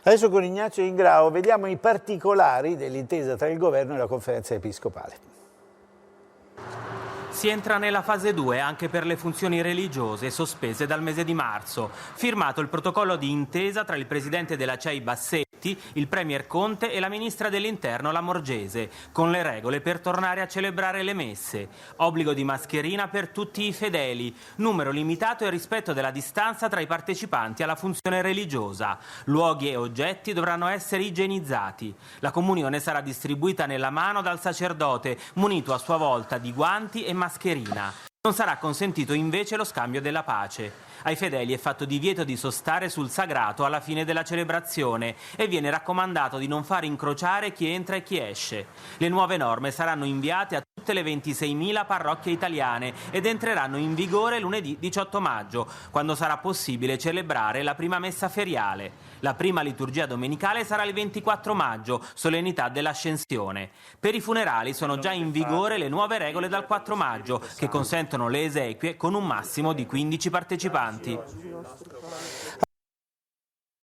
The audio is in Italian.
Adesso con Ignazio Ingrao vediamo i particolari dell'intesa tra il governo e la conferenza episcopale. Si entra nella fase 2 anche per le funzioni religiose sospese dal mese di marzo. Firmato il protocollo di intesa tra il presidente della CEI Bassetti, il premier Conte e la ministra dell'Interno Lamorgese, con le regole per tornare a celebrare le messe. Obbligo di mascherina per tutti i fedeli, numero limitato e rispetto della distanza tra i partecipanti alla funzione religiosa. Luoghi e oggetti dovranno essere igienizzati. La comunione sarà distribuita nella mano dal sacerdote, munito a sua volta di guanti e mascherina. Non sarà consentito invece lo scambio della pace. Ai fedeli è fatto divieto di sostare sul sagrato alla fine della celebrazione e viene raccomandato di non far incrociare chi entra e chi esce. Le nuove norme saranno inviate a tutte le 26.000 parrocchie italiane ed entreranno in vigore lunedì 18 maggio, quando sarà possibile celebrare la prima messa feriale. La prima liturgia domenicale sarà il 24 maggio, solennità dell'Ascensione. Per i funerali sono già in vigore le nuove regole dal 4 maggio, che consentono le esequie con un massimo di 15 partecipanti.